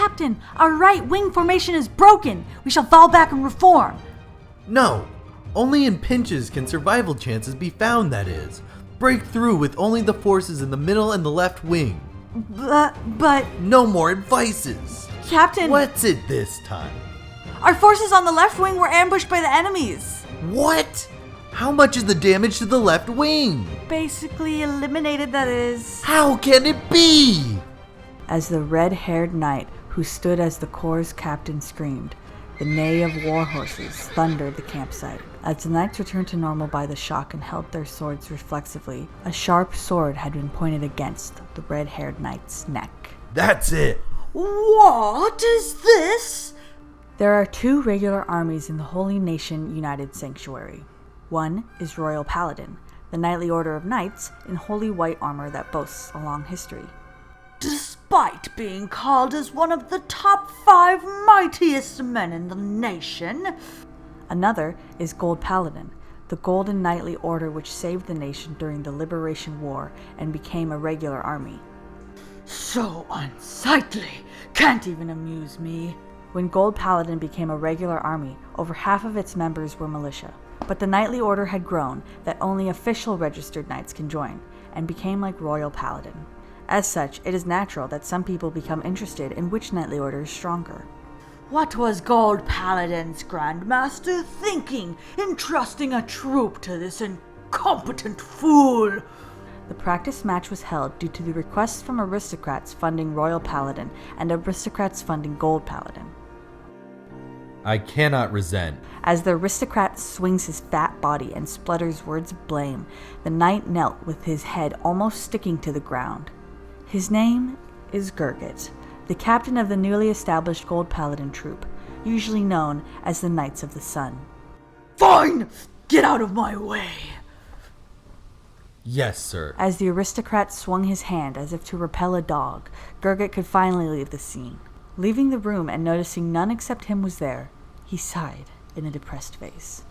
Captain, our right wing formation is broken. We shall fall back and reform. No, only in pinches can survival chances be found, that is. Break through with only the forces in the middle and the left wing. But... No more advices. Captain... What's it this time? Our forces on the left wing were ambushed by the enemies. What? How much is the damage to the left wing? Basically eliminated, that is. How can it be? As the red-haired knight who stood as the corps' captain screamed, the neigh of war horses thundered the campsite. As the knights returned to normal by the shock and held their swords reflexively, a sharp sword had been pointed against the red-haired knight's neck. That's it. What is this? There are 2 regular armies in the Holy Nation United Sanctuary. One is Royal Paladin, the knightly order of knights in holy white armor that boasts a long history. Despite being called as one of the top 5 mightiest men in the nation. Another is Gold Paladin, the golden knightly order which saved the nation during the Liberation War and became a regular army. So unsightly, can't even amuse me. When Gold Paladin became a regular army, over half of its members were militia. But the knightly order had grown that only official registered knights can join, and became like Royal Paladin. As such, it is natural that some people become interested in which knightly order is stronger. What was Gold Paladin's Grandmaster thinking, entrusting a troop to this incompetent fool? The practice match was held due to the requests from aristocrats funding Royal Paladin and aristocrats funding Gold Paladin. I cannot resent. As the aristocrat swings his fat body and splutters words of blame, the knight knelt with his head almost sticking to the ground. His name is Gurguit, the captain of the newly established Gold Paladin troop, usually known as the Knights of the Sun. Fine! Get out of my way! Yes, sir. As the aristocrat swung his hand as if to repel a dog, Gurguit could finally leave the scene. Leaving the room and noticing none except him was there, he sighed in a depressed face.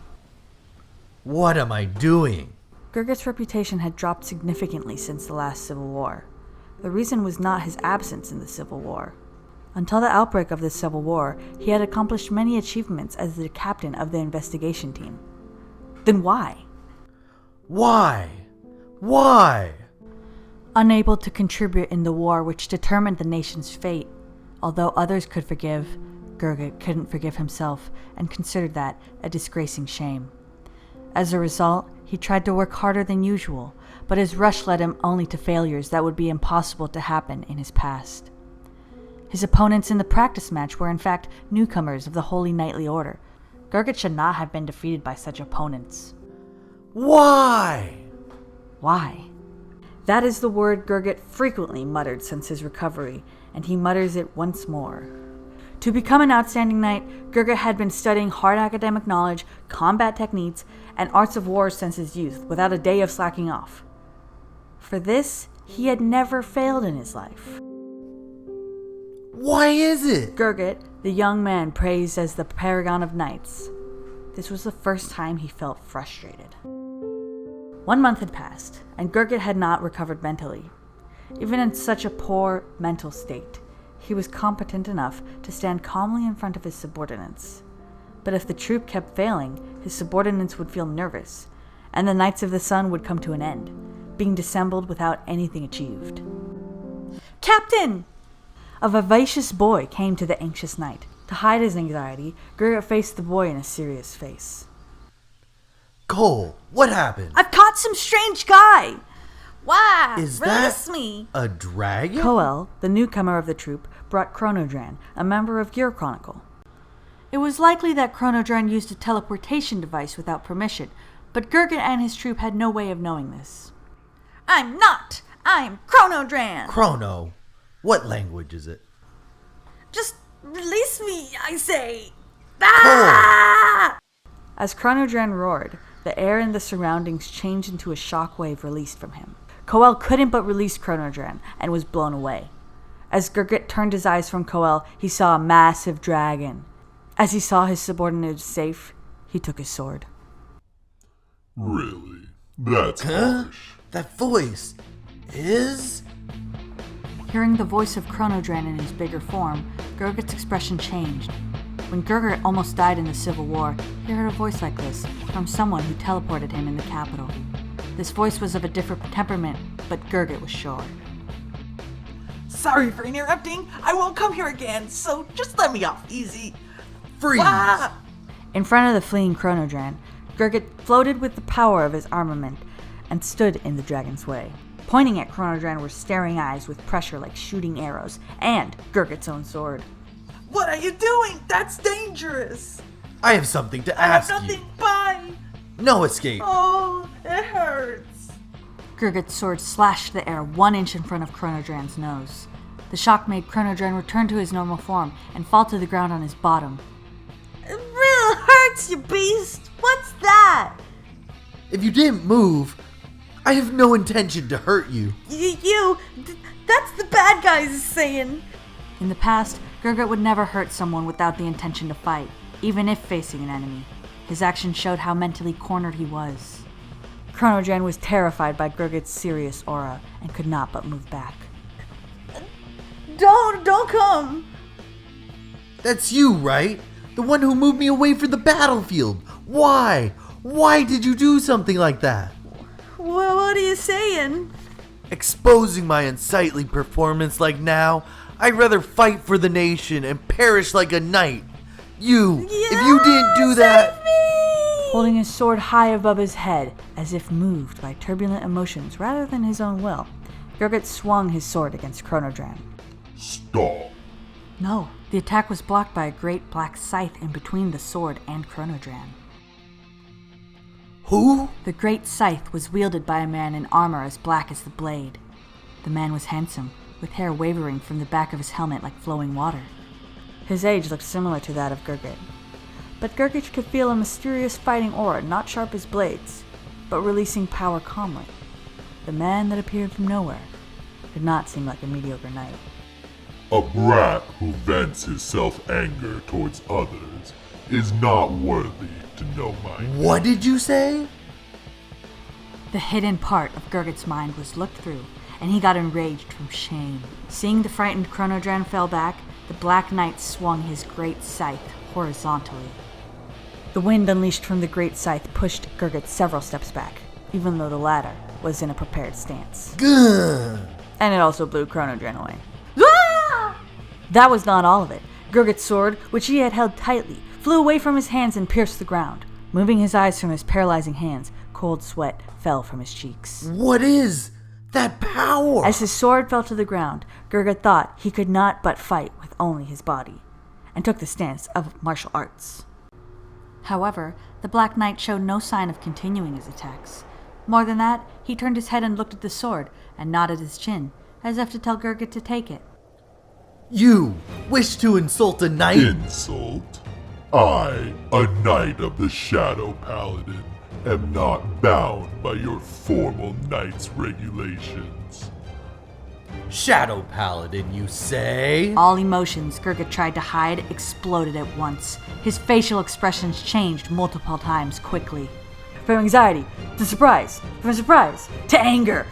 What am I doing? Gurgit's reputation had dropped significantly since the last civil war. The reason was not his absence in the Civil War. Until the outbreak of the Civil War, he had accomplished many achievements as the captain of the investigation team. Then why? Why? Why? Unable to contribute in the war which determined the nation's fate, although others could forgive, Gurguit couldn't forgive himself and considered that a disgracing shame. As a result, he tried to work harder than usual, but his rush led him only to failures that would be impossible to happen in his past. His opponents in the practice match were in fact newcomers of the Holy Knightly Order. Gurguit should not have been defeated by such opponents. Why? Why? That is the word Gurguit frequently muttered since his recovery, and he mutters it once more. To become an outstanding knight, Gurguit had been studying hard academic knowledge, combat techniques, and arts of war since his youth, without a day of slacking off. For this, he had never failed in his life. Why is it? Gurguit, the young man praised as the paragon of knights. This was the first time he felt frustrated. 1 month had passed, and Gurguit had not recovered mentally. Even in such a poor mental state, he was competent enough to stand calmly in front of his subordinates. But if the troop kept failing, his subordinates would feel nervous, and the Knights of the Sun would come to an end, being dissembled without anything achieved. Captain! A vivacious boy came to the anxious knight. To hide his anxiety, Gurguit faced the boy in a serious face. Cole, what happened? I've caught some strange guy! Why? Is Release that me! a dragon? Coel, the newcomer of the troop, brought Chronodran, a member of Gear Chronicle. It was likely that Chronodran used a teleportation device without permission, but Gurguit and his troop had no way of knowing this. I'm not! I'm Chronodran! Chrono? What language is it? Just release me, I say! Ah! As Chronodran roared, the air in the surroundings changed into a shockwave released from him. Coel couldn't but release Chronodran and was blown away. As Gurguit turned his eyes from Coel, he saw a massive dragon. As he saw his subordinates safe, he took his sword. Really? That's harsh. That voice is... Hearing the voice of Chronodran in his bigger form, Gurgit's expression changed. When Gurgit almost died in the Civil War, he heard a voice like this from someone who teleported him in the capital. This voice was of a different temperament, but Gurgit was sure. Sorry for interrupting. I won't come here again, so just let me off easy. Freeze! Ah! In front of the fleeing Chronodran, Gurgit floated with the power of his armament and stood in the dragon's way. Pointing at Chronodran were staring eyes with pressure like shooting arrows, and Gurgit's own sword. What are you doing? That's dangerous. I have something to I have ask nothing. you. Bye. No escape. Oh, it hurts. Gurgit's sword slashed the air 1 inch in front of Chronodran's nose. The shock made Chronodran return to his normal form and fall to the ground on his bottom. It really hurts, you beast. What's that? If you didn't move, I have no intention to hurt you. That's the bad guys saying. In the past, Gurgit would never hurt someone without the intention to fight, even if facing an enemy. His actions showed how mentally cornered he was. Chronodran was terrified by Gurgit's serious aura and could not but move back. Don't come. That's you, right? The one who moved me away from the battlefield. Why? Why did you do something like that? Well, what are you saying? Exposing my unsightly performance like now, I'd rather fight for the nation and perish like a knight. If you didn't do that... Save me! Holding his sword high above his head, as if moved by turbulent emotions rather than his own will, Gurgit swung his sword against Chronodran. Stop. No, the attack was blocked by a great black scythe in between the sword and Chronodran. Who? The great scythe was wielded by a man in armor as black as the blade. The man was handsome, with hair wavering from the back of his helmet like flowing water. His age looked similar to that of Gurgit. But Gurgit could feel a mysterious fighting aura not sharp as blades, but releasing power calmly. The man that appeared from nowhere did not seem like a mediocre knight. A brat who vents his self-anger towards others is not worthy to know my name. What did you say? The hidden part of Gurgit's mind was looked through, and he got enraged from shame. Seeing the frightened Chronodran fell back, the Black Knight swung his great scythe horizontally. The wind unleashed from the great scythe pushed Gurgit several steps back, even though the latter was in a prepared stance. Gah! And it also blew Chronodran away. Ah! That was not all of it. Gurgit's sword, which he had held tightly, flew away from his hands and pierced the ground. Moving his eyes from his paralyzing hands, cold sweat fell from his cheeks. What is that power? As his sword fell to the ground, Gurgit thought he could not but fight with only his body, and took the stance of martial arts. However, the Black Knight showed no sign of continuing his attacks. More than that, he turned his head and looked at the sword, and nodded his chin, as if to tell Gurgit to take it. You wish to insult a knight? Insult? I, a knight of the Shadow Paladin, am not bound by your formal knight's regulations. Shadow Paladin, you say? All emotions Gurgit tried to hide exploded at once. His facial expressions changed multiple times quickly. From anxiety to surprise, from surprise to anger.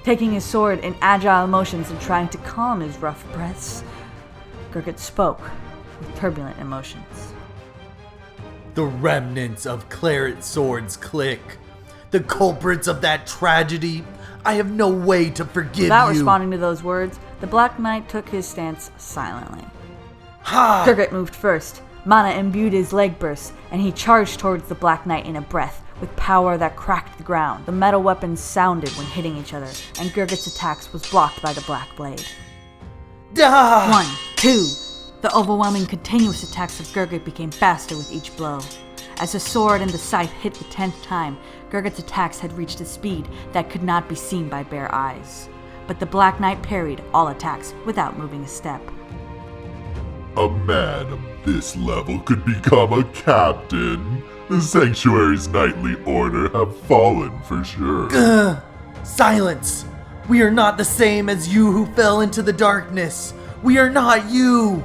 Taking his sword in agile motions and trying to calm his rough breaths, Gurgit spoke with turbulent emotions. The remnants of Claret Sword's clique. The culprits of that tragedy. I have no way to forgive Without you. responding to those words, the Black Knight took his stance silently. Ha! Gurgit moved first. Mana imbued his leg bursts, and he charged towards the Black Knight in a breath, with power that cracked the ground. The metal weapons sounded when hitting each other, and Gurgit's attacks was blocked by the Black Blade. Da! 1, 2. The overwhelming continuous attacks of Gurgit became faster with each blow. As the sword and the scythe hit the 10th time, Gurgit's attacks had reached a speed that could not be seen by bare eyes. But the Black Knight parried all attacks without moving a step. A man of this level could become a captain. The Sanctuary's knightly order have fallen for sure. Gah! Silence! We are not the same as you who fell into the darkness. We are not you,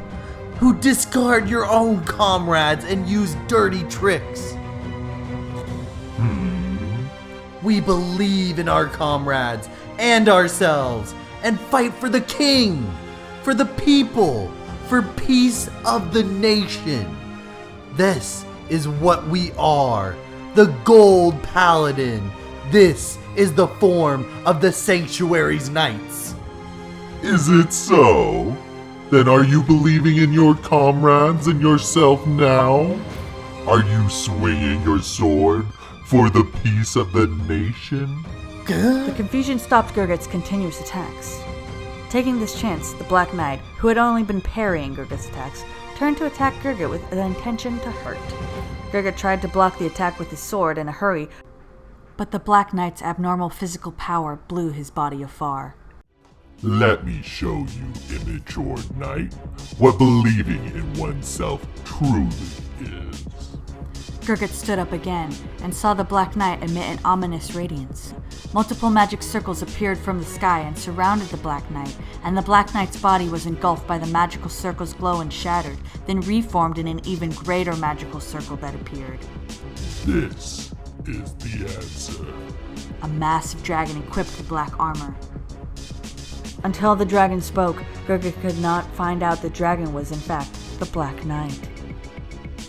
who discard your own comrades and use dirty tricks. We believe in our comrades and ourselves, and fight for the king, for the people, for peace of the nation. This is what we are, the Gold Paladin. This is the form of the Sanctuary's Knights. Is it so? Then are you believing in your comrades and yourself now? Are you swinging your sword for the peace of the nation? The confusion stopped Gurgit's continuous attacks. Taking this chance, the Black Knight, who had only been parrying Gurgit's attacks, turned to attack Gurgit with the intention to hurt. Gurgit tried to block the attack with his sword in a hurry, but the Black Knight's abnormal physical power blew his body afar. Let me show you, immature knight, what believing in oneself truly is. Gurgit stood up again and saw the Black Knight emit an ominous radiance. Multiple magic circles appeared from the sky and surrounded the Black Knight, and the Black Knight's body was engulfed by the magical circle's glow and shattered, then reformed in an even greater magical circle that appeared. This is the answer. A massive dragon equipped with black armor. Until the dragon spoke, Gurgit could not find out the dragon was in fact the Black Knight.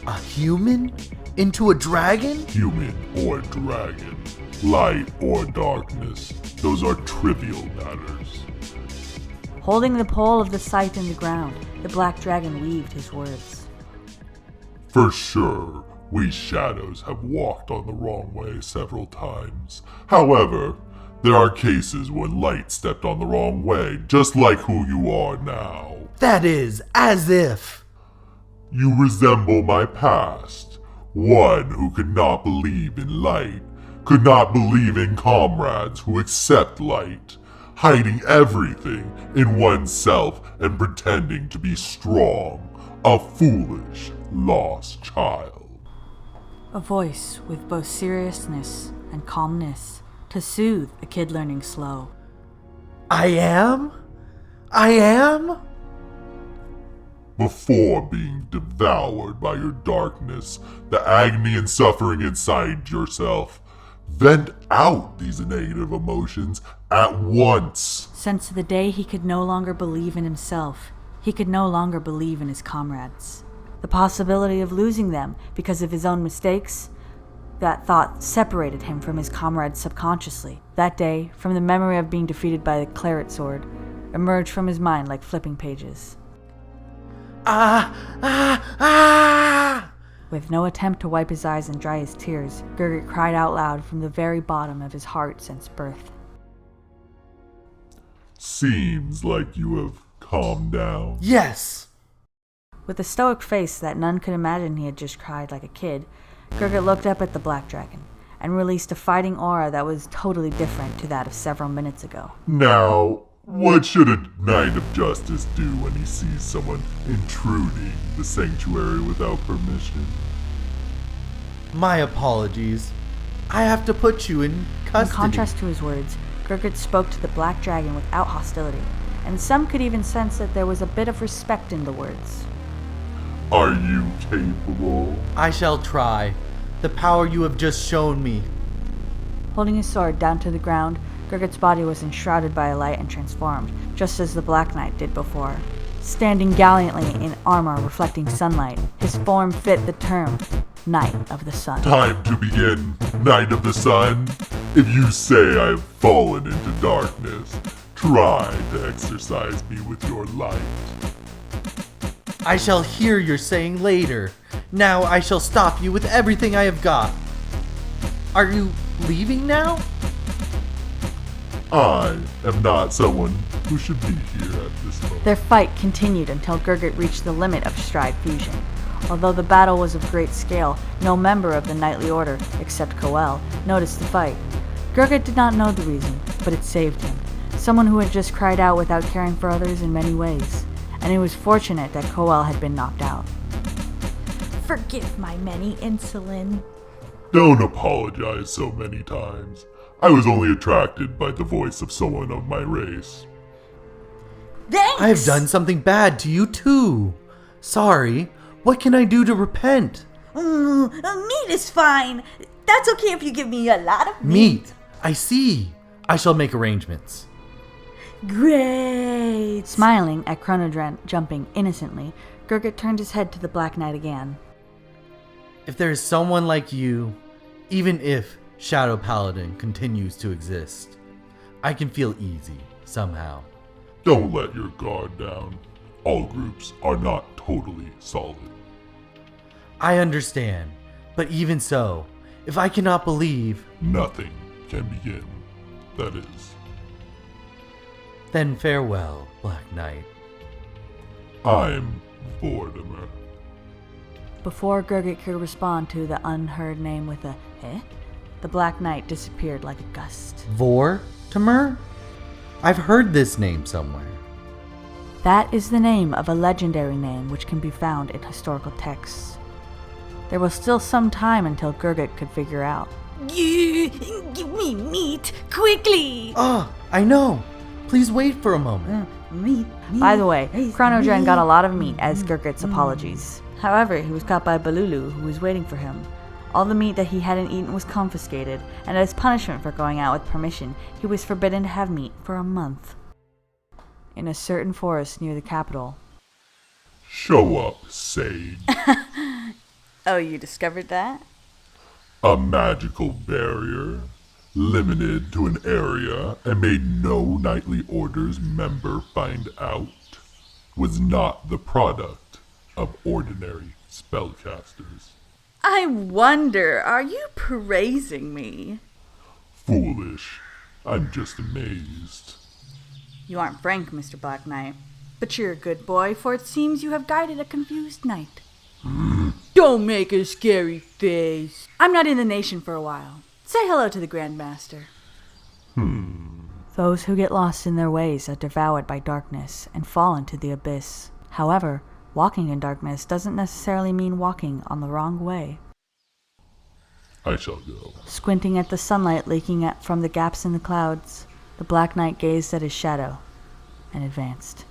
A human? Into a dragon? Human or dragon, light or darkness, those are trivial matters. Holding the pole of the sight in the ground, the black dragon weaved his words. For sure, we shadows have walked on the wrong way several times. However, there are cases when light stepped on the wrong way, just like who you are now. That is, as if. You resemble my past. One who could not believe in light, could not believe in comrades who accept light, hiding everything in oneself and pretending to be strong, a foolish, lost child. A voice with both seriousness and calmness to soothe a kid learning slow. I am? I am? Before being devoured by your darkness, the agony and suffering inside yourself, vent out these negative emotions at once. Since the day he could no longer believe in himself, he could no longer believe in his comrades. The possibility of losing them because of his own mistakes, that thought separated him from his comrades subconsciously. That day, from the memory of being defeated by the claret sword, emerged from his mind like flipping pages. With no attempt to wipe his eyes and dry his tears, Gurgit cried out loud from the very bottom of his heart since birth. Seems like you have calmed down. Yes! With a stoic face that none could imagine he had just cried like a kid, Gurgit looked up at the black dragon and released a fighting aura that was totally different to that of several minutes ago. Now, what should a knight of justice do when he sees someone intruding the sanctuary without permission? My apologies. I have to put you in custody. In contrast to his words, Gurgit spoke to the black dragon without hostility, and some could even sense that there was a bit of respect in the words. Are you capable? I shall try. The power you have just shown me. Holding his sword down to the ground, Gurgit's body was enshrouded by a light and transformed, just as the Black Knight did before. Standing gallantly in armor reflecting sunlight, his form fit the term, Knight of the Sun. Time to begin, Knight of the Sun. If you say I have fallen into darkness, try to exorcise me with your light. I shall hear your saying later. Now I shall stop you with everything I have got. Are you leaving now? I am not someone who should be here at this moment. Their fight continued until Gurgit reached the limit of stride fusion. Although the battle was of great scale, no member of the Knightly Order, except Coel, noticed the fight. Gurgit did not know the reason, but it saved him. Someone who had just cried out without caring for others in many ways. And he was fortunate that Coel had been knocked out. Forgive my many insulin. Don't apologize so many times. I was only attracted by the voice of someone of my race. Thanks! I have done something bad to you too. Sorry. What can I do to repent? Meat is fine. That's okay if you give me a lot of meat. Meat. I see. I shall make arrangements. Great! Smiling at Chronodren jumping innocently, Gurguit turned his head to the Black Knight again. If there is someone like you, even if Shadow Paladin continues to exist, I can feel easy, somehow. Don't let your guard down. All groups are not totally solid. I understand, but even so, if I cannot believe, Nothing can begin. That is. then farewell, Black Knight. I'm Vortimer. Before Gurguit could respond to the unheard name with a "eh?", the Black Knight disappeared like a gust. Vortimer? I've heard this name somewhere. That is the name of a legendary name which can be found in historical texts. There was still some time until Gurguit could figure out. Give me meat, quickly! Ah, I know. Please wait for a moment. Meat. By the way, Chronodren got a lot of meat as Gurgit's apologies. However, he was caught by Balulu, who was waiting for him. All the meat that he hadn't eaten was confiscated, and as punishment for going out with permission, he was forbidden to have meat for a month. In a certain forest near the capital. Show up, Sage. Oh, you discovered that? A magical barrier, limited to an area and made no nightly orders member find out, was not the product of ordinary spellcasters. I wonder, are you praising me? Foolish. I'm just amazed. You aren't frank, Mr. Black Knight. But you're a good boy, for it seems you have guided a confused knight. Don't make a scary face. I'm not in the nation for a while. Say hello to the Grandmaster. Those who get lost in their ways are devoured by darkness and fall into the abyss. However, walking in darkness doesn't necessarily mean walking on the wrong way. I shall go. Squinting at the sunlight leaking from the gaps in the clouds, the Black Knight gazed at his shadow and advanced.